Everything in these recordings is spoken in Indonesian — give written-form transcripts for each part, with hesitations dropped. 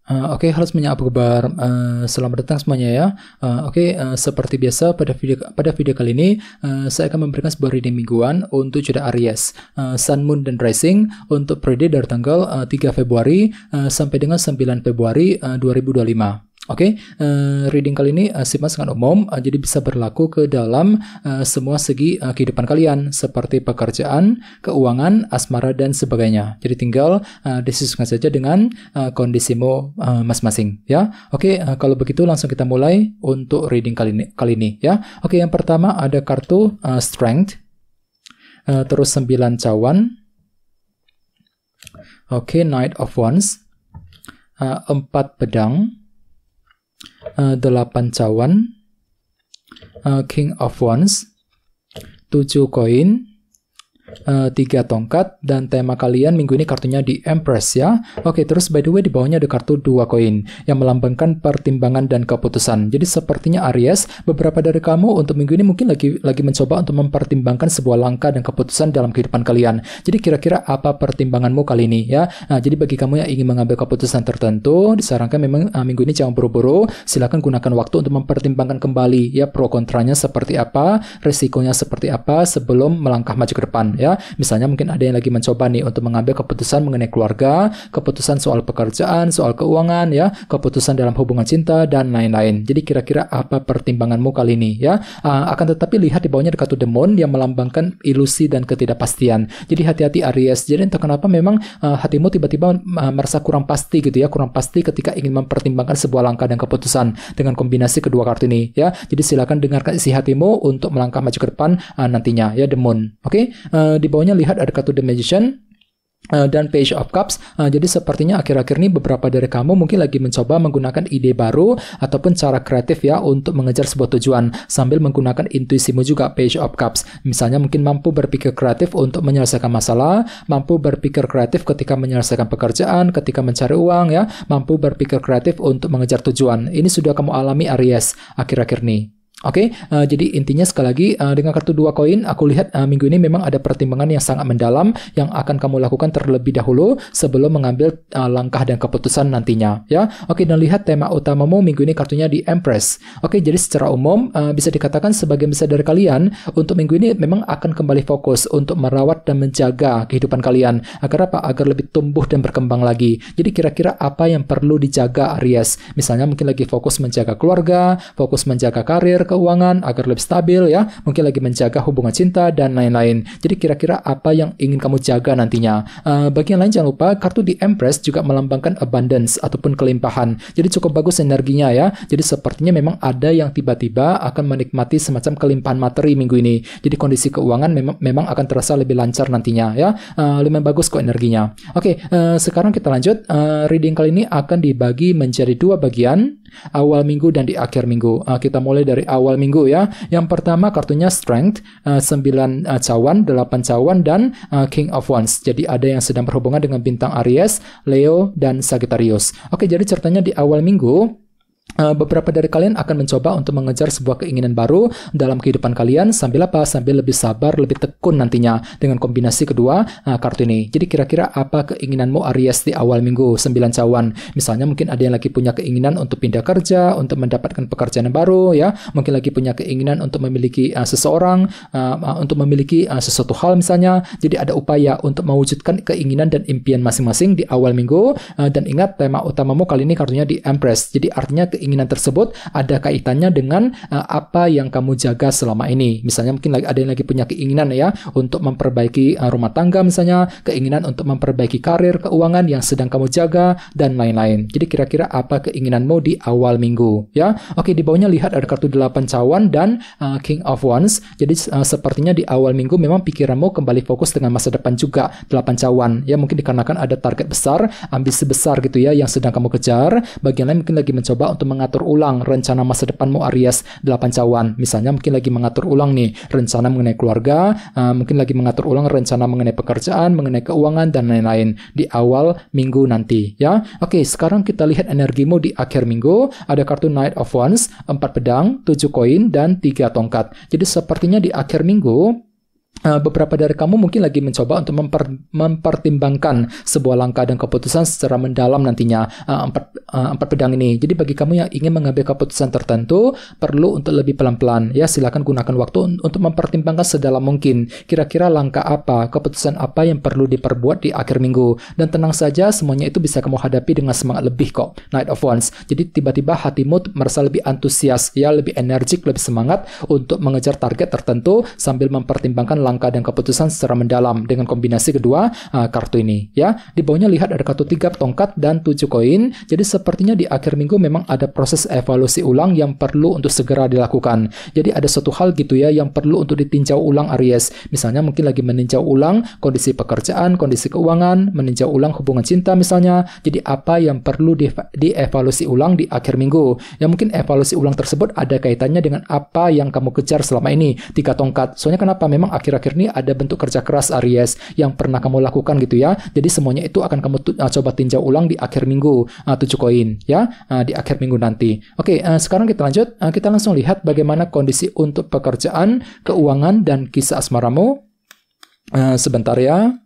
Halo semuanya, apa kabar? Selamat datang semuanya ya. Seperti biasa pada video kali ini saya akan memberikan sebuah reading mingguan untuk zodiak Aries, Sun, Moon, dan Rising untuk periode dari tanggal 3 Februari sampai dengan 9 Februari 2025. Reading kali ini sifatnya sangat umum, jadi bisa berlaku ke dalam semua segi kehidupan kalian, seperti pekerjaan, keuangan, asmara, dan sebagainya. Jadi tinggal disesuaikan saja dengan kondisimu masing-masing, ya. Kalau begitu langsung kita mulai untuk reading kali ini, ya. Yang pertama ada kartu Strength, terus 9 cawan, Knight of Wands, 4 pedang, 8 cawan, King of Wands, 7 koin, 3 tongkat, dan tema kalian minggu ini kartunya di Empress ya. Terus by the way di bawahnya ada kartu 2 koin yang melambangkan pertimbangan dan keputusan. Jadi sepertinya Aries, beberapa dari kamu untuk minggu ini mungkin lagi mencoba untuk mempertimbangkan sebuah langkah dan keputusan dalam kehidupan kalian. Jadi kira-kira apa pertimbanganmu kali ini ya. Jadi bagi kamu yang ingin mengambil keputusan tertentu, disarankan memang minggu ini jangan buru-buru. Silakan gunakan waktu untuk mempertimbangkan kembali ya, pro kontranya seperti apa, resikonya seperti apa sebelum melangkah maju ke depan. Ya, misalnya mungkin ada yang lagi mencoba nih untuk mengambil keputusan mengenai keluarga, keputusan soal pekerjaan, soal keuangan, ya, keputusan dalam hubungan cinta dan lain-lain. Jadi kira-kira apa pertimbanganmu kali ini, ya? Akan tetapi lihat di bawahnya ada kartu demon yang melambangkan ilusi dan ketidakpastian. Jadi hati-hati Aries. Jadi entah kenapa memang hatimu tiba-tiba merasa kurang pasti gitu ya, kurang pasti ketika ingin mempertimbangkan sebuah langkah dan keputusan dengan kombinasi kedua kartu ini, ya. Jadi silakan dengarkan isi hatimu untuk melangkah maju ke depan nantinya, ya, demon. Di bawahnya lihat ada kartu The Magician dan Page of Cups. Jadi sepertinya akhir-akhir ini beberapa dari kamu mungkin lagi mencoba menggunakan ide baru ataupun cara kreatif ya untuk mengejar sebuah tujuan sambil menggunakan intuisimu juga, Page of Cups. Misalnya mungkin mampu berpikir kreatif untuk menyelesaikan masalah, mampu berpikir kreatif ketika menyelesaikan pekerjaan, ketika mencari uang ya, mampu berpikir kreatif untuk mengejar tujuan. Ini sudah kamu alami Aries akhir-akhir ini. Jadi intinya sekali lagi dengan kartu 2 koin, aku lihat minggu ini memang ada pertimbangan yang sangat mendalam yang akan kamu lakukan terlebih dahulu sebelum mengambil langkah dan keputusan nantinya, ya. Dan lihat tema utamamu minggu ini kartunya di Empress. Jadi secara umum bisa dikatakan sebagian besar dari kalian untuk minggu ini memang akan kembali fokus untuk merawat dan menjaga kehidupan kalian agar apa? Agar lebih tumbuh dan berkembang lagi. Jadi kira-kira apa yang perlu dijaga Aries? Misalnya mungkin lagi fokus menjaga keluarga, fokus menjaga karir, keuangan agar lebih stabil ya, mungkin lagi menjaga hubungan cinta dan lain-lain. Jadi kira-kira apa yang ingin kamu jaga nantinya. Bagi yang lain jangan lupa kartu di Empress juga melambangkan abundance ataupun kelimpahan. Jadi cukup bagus energinya ya. Jadi sepertinya memang ada yang tiba-tiba akan menikmati semacam kelimpahan materi minggu ini. Jadi kondisi keuangan memang akan terasa lebih lancar nantinya ya. Lumayan bagus kok energinya. Sekarang kita lanjut. Reading kali ini akan dibagi menjadi 2 bagian, awal minggu dan di akhir minggu. Kita mulai dari awal minggu ya. Yang pertama kartunya Strength, 9 cawan, 8 cawan, dan King of Wands. Jadi ada yang sedang berhubungan dengan bintang Aries, Leo, dan Sagittarius. Jadi ceritanya di awal minggu beberapa dari kalian akan mencoba untuk mengejar sebuah keinginan baru dalam kehidupan kalian sambil apa? Sambil lebih sabar, lebih tekun nantinya dengan kombinasi kedua kartu ini. Jadi kira-kira apa keinginanmu Aries di awal minggu 9 cawan? Misalnya mungkin ada yang lagi punya keinginan untuk pindah kerja, untuk mendapatkan pekerjaan yang baru ya. Mungkin lagi punya keinginan untuk memiliki seseorang, untuk memiliki sesuatu hal misalnya. Jadi ada upaya untuk mewujudkan keinginan dan impian masing-masing di awal minggu. Dan ingat tema utamamu kali ini kartunya di Empress. Jadi artinya keinginan tersebut ada kaitannya dengan apa yang kamu jaga selama ini. Misalnya mungkin ada yang lagi punya keinginan ya untuk memperbaiki rumah tangga misalnya, keinginan untuk memperbaiki karir, keuangan yang sedang kamu jaga, dan lain-lain. Jadi kira-kira apa keinginanmu di awal minggu ya. Di bawahnya lihat ada kartu 8 cawan dan King of Wands. Jadi sepertinya di awal minggu memang pikiranmu kembali fokus dengan masa depan juga, 8 cawan ya, mungkin dikarenakan ada target besar, ambisi besar gitu ya yang sedang kamu kejar. Bagian lain mungkin lagi mencoba untuk mengatur ulang rencana masa depanmu Aries 8 cawan. Misalnya mungkin lagi mengatur ulang nih rencana mengenai keluarga, mungkin lagi mengatur ulang rencana mengenai pekerjaan, mengenai keuangan dan lain-lain di awal minggu nanti ya. Sekarang kita lihat energimu di akhir minggu. Ada kartu Knight of Wands, 4 pedang, 7 koin, dan 3 tongkat. Jadi sepertinya di akhir minggu beberapa dari kamu mungkin lagi mencoba untuk mempertimbangkan sebuah langkah dan keputusan secara mendalam nantinya, empat pedang ini. Jadi bagi kamu yang ingin mengambil keputusan tertentu, perlu untuk lebih pelan-pelan. Ya, silakan gunakan waktu untuk mempertimbangkan sedalam mungkin. Kira-kira langkah apa, keputusan apa yang perlu diperbuat di akhir minggu. Dan tenang saja, semuanya itu bisa kamu hadapi dengan semangat lebih kok. Knight of Wands. Jadi tiba-tiba hatimu merasa lebih antusias, ya, lebih energik, lebih semangat untuk mengejar target tertentu sambil mempertimbangkan langkah dan keputusan secara mendalam dengan kombinasi kedua kartu ini, ya. Di bawahnya lihat ada kartu 3 tongkat dan 7 koin. Jadi sepertinya di akhir minggu memang ada proses evaluasi ulang yang perlu untuk segera dilakukan. Jadi ada suatu hal gitu ya yang perlu untuk ditinjau ulang Aries. Misalnya mungkin lagi meninjau ulang kondisi pekerjaan, kondisi keuangan, meninjau ulang hubungan cinta misalnya. Jadi apa yang perlu dievaluasi ulang di akhir minggu. Ya mungkin evaluasi ulang tersebut ada kaitannya dengan apa yang kamu kejar selama ini. 3 tongkat. Soalnya kenapa? Memang akhir-akhir ini ada bentuk kerja keras Aries yang pernah kamu lakukan gitu ya. Jadi semuanya itu akan kamu coba tinjau ulang di akhir minggu, 7 koin ya, di akhir minggu nanti. Oke, sekarang kita lanjut. Kita langsung lihat bagaimana kondisi untuk pekerjaan, keuangan, dan kisah asmaramu. Sebentar ya.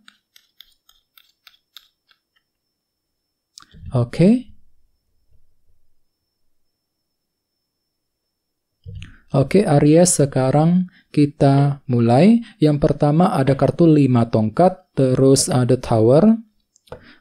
Oke. Oke, Aries, sekarang kita mulai. Yang pertama ada kartu 5 tongkat, terus ada Tower,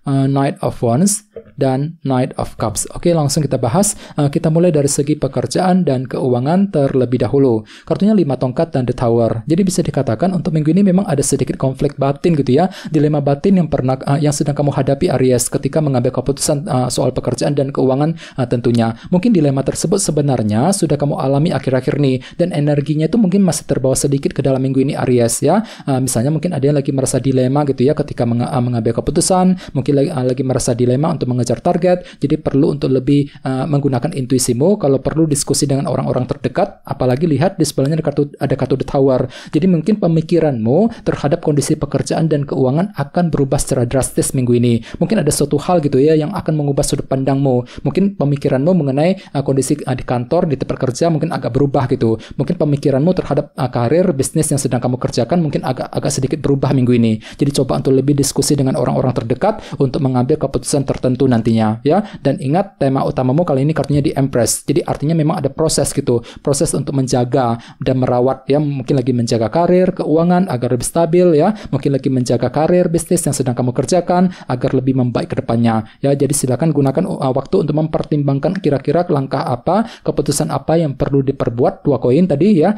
Knight of Wands, dan Knight of Cups. Oke, langsung kita bahas. Kita mulai dari segi pekerjaan dan keuangan terlebih dahulu. Kartunya 5 tongkat dan The Tower. Jadi bisa dikatakan untuk minggu ini memang ada sedikit konflik batin gitu ya. Dilema batin yang sedang kamu hadapi Aries ketika mengambil keputusan soal pekerjaan dan keuangan tentunya. Mungkin dilema tersebut sebenarnya sudah kamu alami akhir-akhir ini dan energinya itu mungkin masih terbawa sedikit ke dalam minggu ini Aries ya. Misalnya mungkin ada yang lagi merasa dilema gitu ya ketika mengambil keputusan, mungkin lagi merasa dilema untuk mengejar target, jadi perlu untuk lebih menggunakan intuisimu. Kalau perlu diskusi dengan orang-orang terdekat, apalagi lihat di sebelahnya ada kartu The Tower. Jadi mungkin pemikiranmu terhadap kondisi pekerjaan dan keuangan akan berubah secara drastis minggu ini. Mungkin ada suatu hal gitu ya yang akan mengubah sudut pandangmu. Mungkin pemikiranmu mengenai kondisi di kantor, di tempat kerja mungkin agak berubah gitu. Mungkin pemikiranmu terhadap karir, bisnis yang sedang kamu kerjakan mungkin agak sedikit berubah minggu ini. Jadi coba untuk lebih diskusi dengan orang-orang terdekat untuk mengambil keputusan tertentu nantinya ya. Dan ingat tema utamamu kali ini kartunya di Empress. Jadi artinya memang ada proses gitu. Proses untuk menjaga dan merawat ya. Mungkin lagi menjaga karir, keuangan agar lebih stabil ya. Mungkin lagi menjaga karir, bisnis yang sedang kamu kerjakan agar lebih membaik ke depannya ya. Jadi silakan gunakan waktu untuk mempertimbangkan kira-kira langkah apa, keputusan apa yang perlu diperbuat 2 koin tadi ya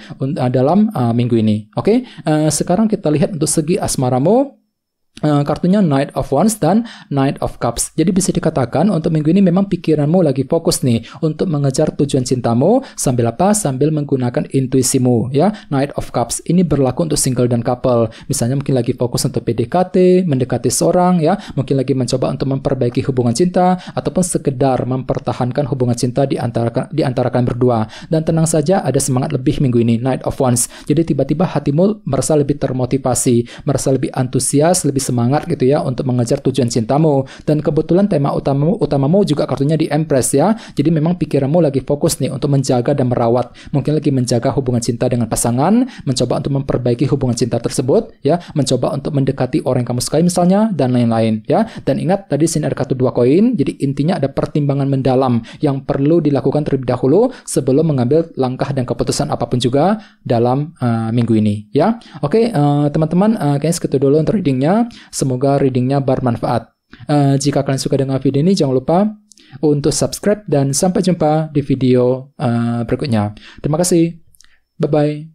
dalam minggu ini. Oke, sekarang kita lihat untuk segi asmaramu. Kartunya Knight of Wands dan Knight of Cups. Jadi bisa dikatakan untuk minggu ini memang pikiranmu lagi fokus nih untuk mengejar tujuan cintamu sambil apa? Sambil menggunakan intuisimu ya. Knight of Cups ini berlaku untuk single dan couple. Misalnya mungkin lagi fokus untuk PDKT, mendekati seorang ya, mungkin lagi mencoba untuk memperbaiki hubungan cinta ataupun sekedar mempertahankan hubungan cinta di antara kalian berdua. Dan tenang saja, ada semangat lebih minggu ini, Knight of Wands. Jadi tiba-tiba hatimu merasa lebih termotivasi, merasa lebih antusias, lebih semangat gitu ya untuk mengejar tujuan cintamu. Dan kebetulan tema utamamu juga kartunya di Empress ya. Jadi memang pikiranmu lagi fokus nih untuk menjaga dan merawat. Mungkin lagi menjaga hubungan cinta dengan pasangan, mencoba untuk memperbaiki hubungan cinta tersebut ya, mencoba untuk mendekati orang yang kamu sukai misalnya dan lain-lain ya. Dan ingat tadi sini ada kartu 2 koin. Jadi intinya ada pertimbangan mendalam yang perlu dilakukan terlebih dahulu sebelum mengambil langkah dan keputusan apapun juga dalam minggu ini ya. Oke, teman-teman, kayaknya segitu dulu untuk readingnya. Semoga readingnya bermanfaat. Jika kalian suka dengan video ini, jangan lupa untuk subscribe dan sampai jumpa di video berikutnya. Terima kasih. Bye-bye.